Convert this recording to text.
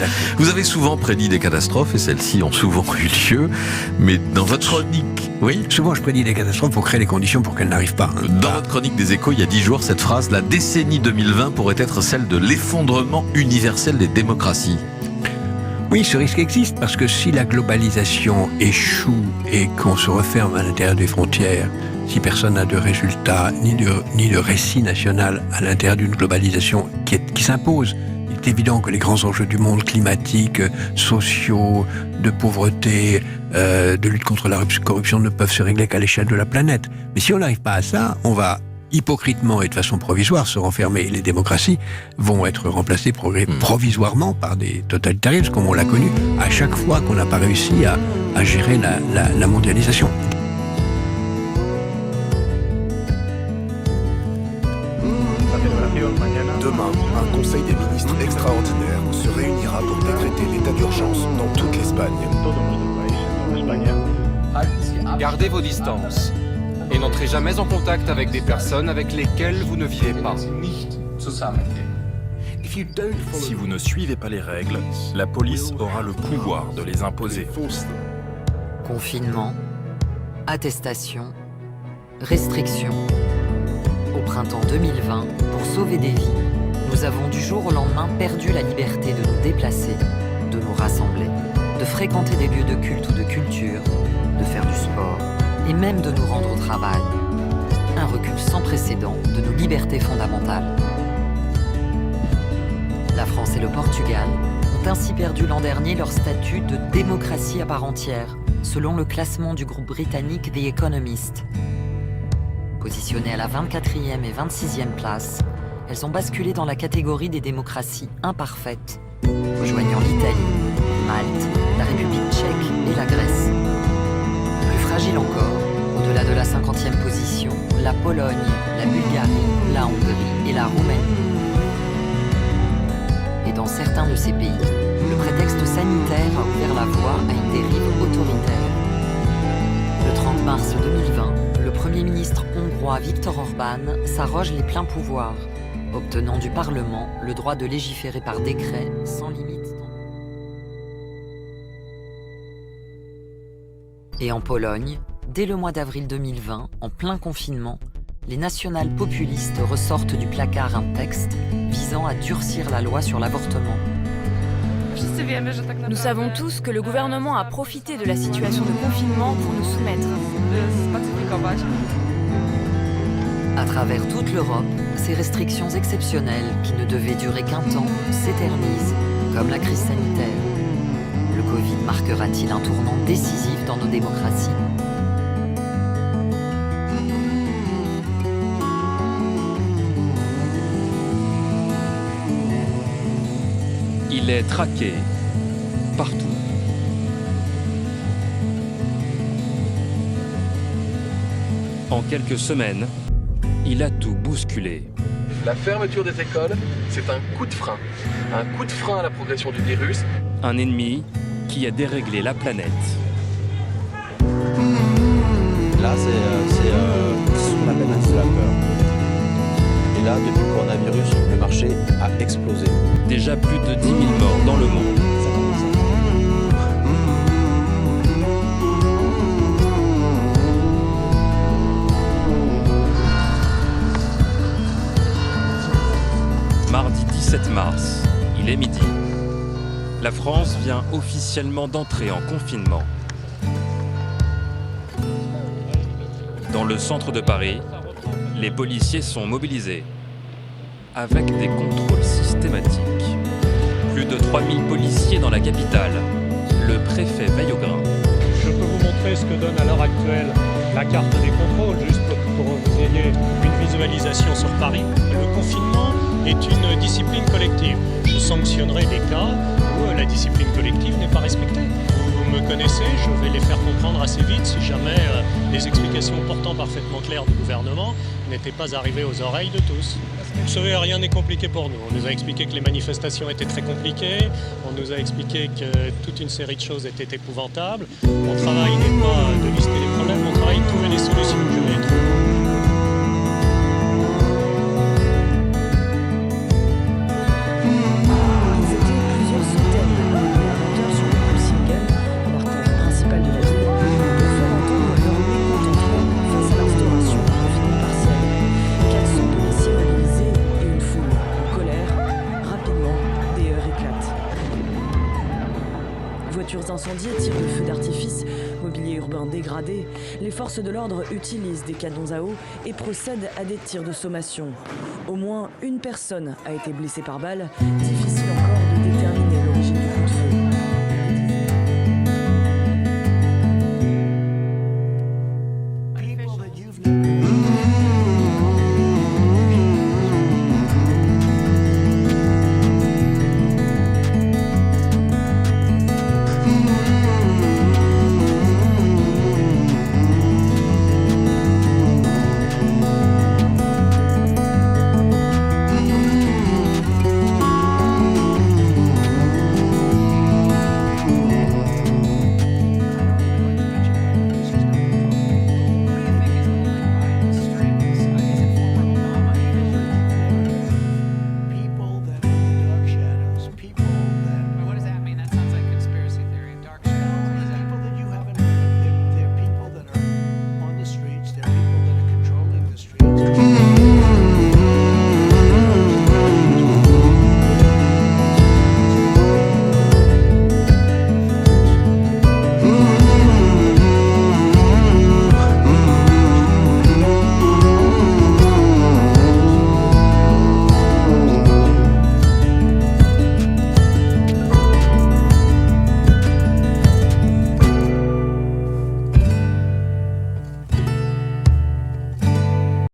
Exactement. Vous avez souvent prédit des catastrophes, et celles-ci ont souvent eu lieu, mais dans votre chronique... Oui. Souvent, je prédis des catastrophes pour créer les conditions pour qu'elles n'arrivent pas. Dans votre chronique des Échos, il y a 10 jours, cette phrase, la décennie 2020 pourrait être celle de l'effondrement universel des démocraties. Oui, ce risque existe parce que si la globalisation échoue et qu'on se referme à l'intérieur des frontières, si personne n'a de résultats ni de récit national à l'intérieur d'une globalisation qui s'impose, il est évident que les grands enjeux du monde, climatiques, sociaux, de pauvreté, de lutte contre la corruption ne peuvent se régler qu'à l'échelle de la planète. Mais si on n'arrive pas à ça, on va hypocritement et de façon provisoire se renfermer. Les démocraties vont être remplacées provisoirement par des totalitarismes, comme on l'a connu à chaque fois qu'on n'a pas réussi à gérer la mondialisation. Demain, un conseil des ministres extraordinaire se réunira pour décréter l'état d'urgence dans toute l'Espagne. Gardez vos distances et n'entrez jamais en contact avec des personnes avec lesquelles vous ne vivez pas. Si vous ne suivez pas les règles, la police aura le pouvoir de les imposer. Confinement, attestation, restrictions. Au printemps 2020, pour sauver des vies, nous avons du jour au lendemain perdu la liberté de nous déplacer, de nous rassembler, de fréquenter des lieux de culte ou de culture, de faire du sport et même de nous rendre au travail. Un recul sans précédent de nos libertés fondamentales. La France et le Portugal ont ainsi perdu l'an dernier leur statut de démocratie à part entière, selon le classement du groupe britannique The Economist. Positionnées à la 24e et 26e place, elles ont basculé dans la catégorie des démocraties imparfaites, rejoignant l'Italie, Malte, la République tchèque et la Grèce. Plus fragile encore, au-delà de la 50e position, la Pologne, la Bulgarie, la Hongrie et la Roumanie. Et dans certains de ces pays, le prétexte sanitaire a ouvert la voie à une dérive autoritaire. Le 30 mars 2020, le Premier ministre hongrois Viktor Orbán s'arroge les pleins pouvoirs, obtenant du Parlement le droit de légiférer par décret sans limite. Et en Pologne, dès le mois d'avril 2020, en plein confinement, les national-populistes ressortent du placard un texte visant à durcir la loi sur l'avortement. Nous savons tous que le gouvernement a profité de la situation de confinement pour nous soumettre. À travers toute l'Europe, ces restrictions exceptionnelles, qui ne devaient durer qu'un temps, s'éternisent, comme la crise sanitaire. Le Covid marquera-t-il un tournant décisif dans nos démocraties ? Il est traqué partout. En quelques semaines, il a tout bousculé. La fermeture des écoles, c'est un coup de frein. Un coup de frein à la progression du virus. Un ennemi qui a déréglé la planète. Là, c'est ce qu'on appelle un slapper. Et là, depuis le coronavirus, le marché a explosé. Déjà plus de 10 000 morts dans le monde. Ça commence. Mardi 17 mars, il est midi. La France vient officiellement d'entrer en confinement. Dans le centre de Paris, les policiers sont mobilisés, avec des contrôles systématiques. Plus de 3000 policiers dans la capitale. Le préfet veille au grain. Je peux vous montrer ce que donne à l'heure actuelle la carte des contrôles, juste pour que vous ayez une visualisation sur Paris. Le confinement est une discipline collective. Je sanctionnerai les cas où la discipline collective n'est pas respectée. Vous me connaissez, je vais les faire comprendre assez vite si jamais les explications pourtant parfaitement claires du gouvernement n'étaient pas arrivées aux oreilles de tous. Vous savez, rien n'est compliqué pour nous. On nous a expliqué que les manifestations étaient très compliquées, on nous a expliqué que toute une série de choses étaient épouvantables. Mon travail n'est pas de lister les problèmes, mon travail est de trouver des solutions. Je vais les trouver. Ils étaient plusieurs centaines dégradé, les forces de l'ordre utilisent des canons à eau et procèdent à des tirs de sommation. Au moins une personne a été blessée par balle, difficile